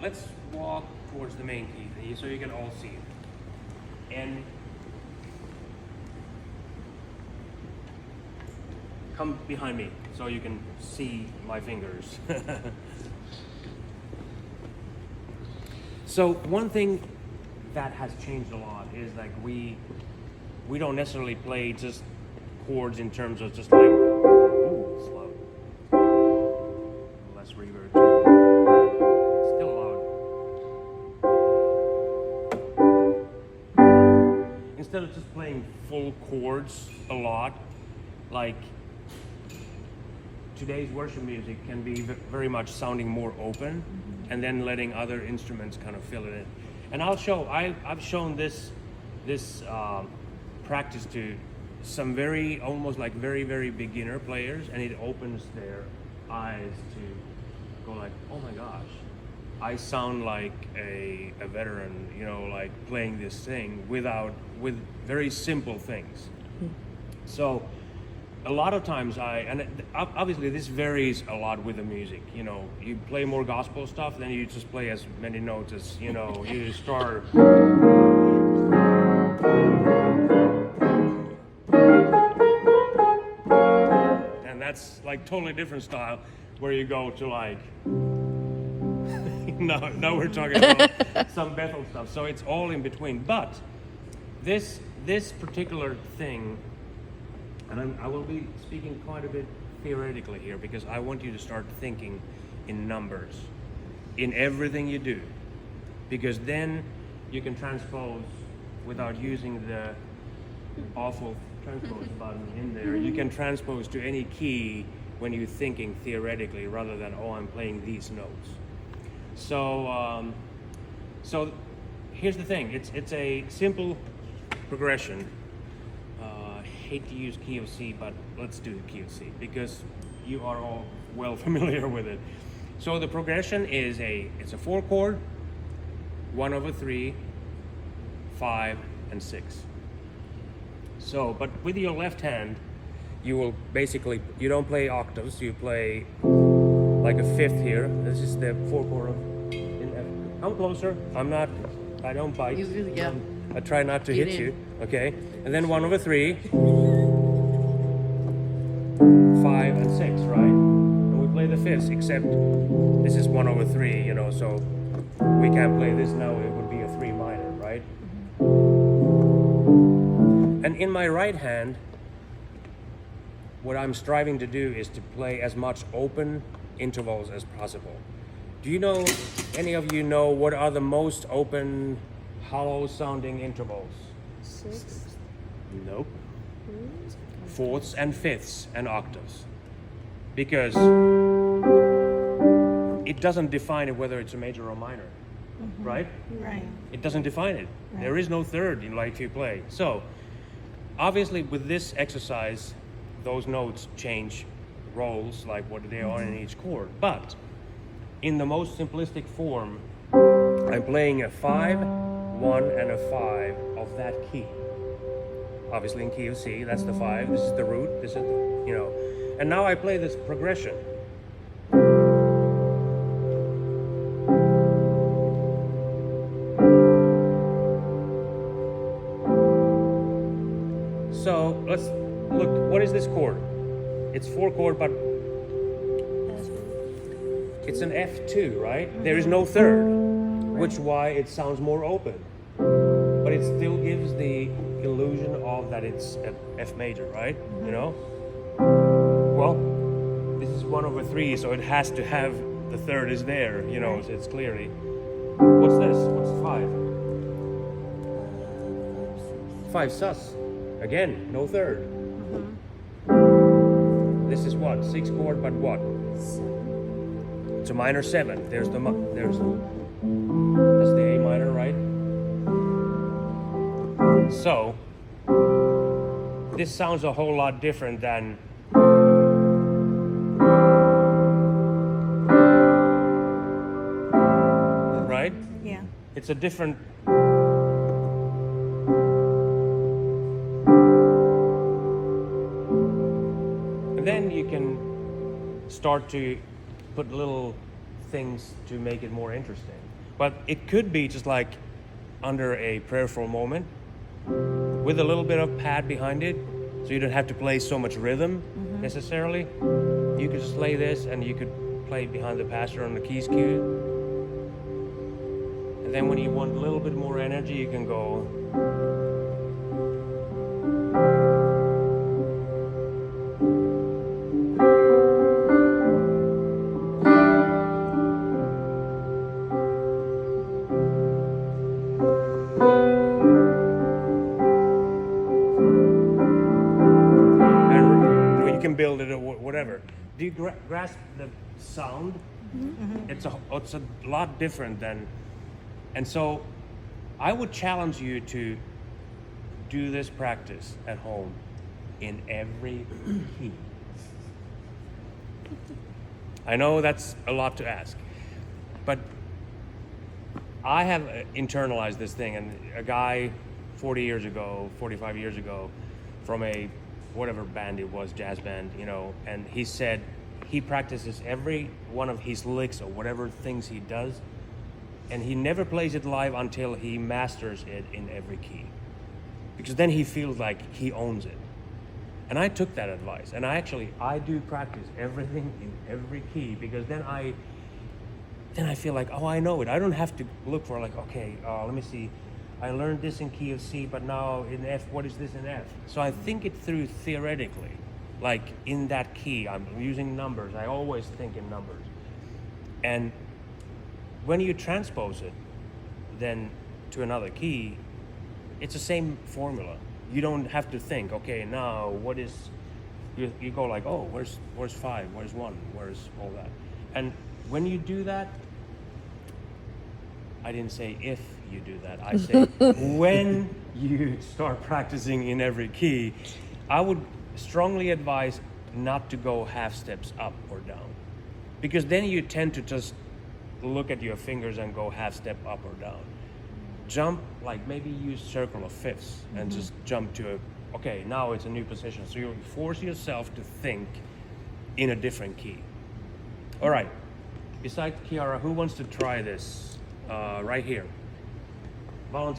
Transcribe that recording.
let's walk towards the main key so you can all see it. And come behind me so you can see my fingers. So one thing that has changed a lot is like we don't necessarily play just chords in terms of just like ooh, slow, less reverb, still loud. Instead of just playing full chords a lot, like today's worship music can be very much sounding more open, and then letting other instruments kind of fill it in. And I've shown this practice to some almost like very beginner players, and it opens their eyes to go like, oh my gosh, I sound like a veteran, like playing this thing with very simple things. So a lot of times obviously this varies a lot with the music. You play more gospel stuff, then you just play as many notes as, you start. And that's like totally different style where you go to like, now we're talking about some Bethel stuff. So it's all in between. But this particular thing, and I will be speaking quite a bit theoretically here because I want you to start thinking in numbers in everything you do, because then you can transpose without using the awful transpose button in there. You can transpose to any key when you're thinking theoretically rather than, oh, I'm playing these notes. So here's the thing. It's a simple progression. Hate to use key of C, but let's do the key of C because you are all well familiar with it. So the progression is it's a 4-chord, 1/3, 5, and 6. So, but with your left hand, you will basically, you don't play octaves, you play like a fifth here. This is the 4-chord in F. Come closer. I don't bite. Yeah. I try not to hit you, okay? And then 1/3, 5 and 6, right? And we play the fifths, except this is 1/3, so we can't play this now, it would be a 3 minor, right? And in my right hand, what I'm striving to do is to play as much open intervals as possible. Do you know, any of you know what are the most open, hollow sounding intervals? 6. Nope. Fourths and fifths and octaves. Because it doesn't define it whether it's a major or minor, right? Right. It doesn't define it. Right. There is no third in like if you play. So obviously with this exercise, those notes change roles like what they are in each chord. But in the most simplistic form, I'm playing a 5, 1, and a 5 of that key. Obviously in key of C, that's the 5, this is the root, this is the, and now I play this progression. So let's look, what is this chord? It's 4-chord, but it's an F2, right? There is no third, which why it sounds more open. But it still gives the illusion of that it's an F major, right? Well, this is 1/3, so it has to have the third is there, so it's clearly. What's this? What's 5? 5 sus. Again, no third. This is what? 6-chord, but what? It's a minor 7. That's the A minor, right? So this sounds a whole lot different than right? Yeah. It's a different. And then you can start to put little things to make it more interesting. But it could be just like under a prayerful moment with a little bit of pad behind it, so you don't have to play so much rhythm necessarily. You could just play this and you could play behind the pastor on the keys cue. And then when you want a little bit more energy, you can go. And you can build it or whatever. Do you grasp the sound? It's a lot different than, and so I would challenge you to do this practice at home in every key. I know that's a lot to ask, but I have internalized this thing, and a guy 40 years ago, 45 years ago, from a whatever band it was, jazz band, you know, and he said he practices every one of his licks or whatever things he does, and he never plays it live until he masters it in every key, because then he feels like he owns it. And I took that advice, and I do practice everything in every key, because then I feel like, oh, I know it. I don't have to look for like, okay, let me see, I learned this in key of C, but now in F, what is this in F? So I think it through theoretically. Like in that key, I'm using numbers. I always think in numbers. And when you transpose it then to another key, it's the same formula. You don't have to think, okay, now what is, you go like, oh, where's 5, where's 1, where's all that. And when you do that, I didn't say if you do that, I say when you start practicing in every key, I would strongly advise not to go half steps up or down, because then you tend to just look at your fingers and go half step up or down. Jump, like maybe use circle of fifths and just jump to okay, now it's a new position. So you force yourself to think in a different key. All right, besides Kiara, who wants to try this right here? Volunteer.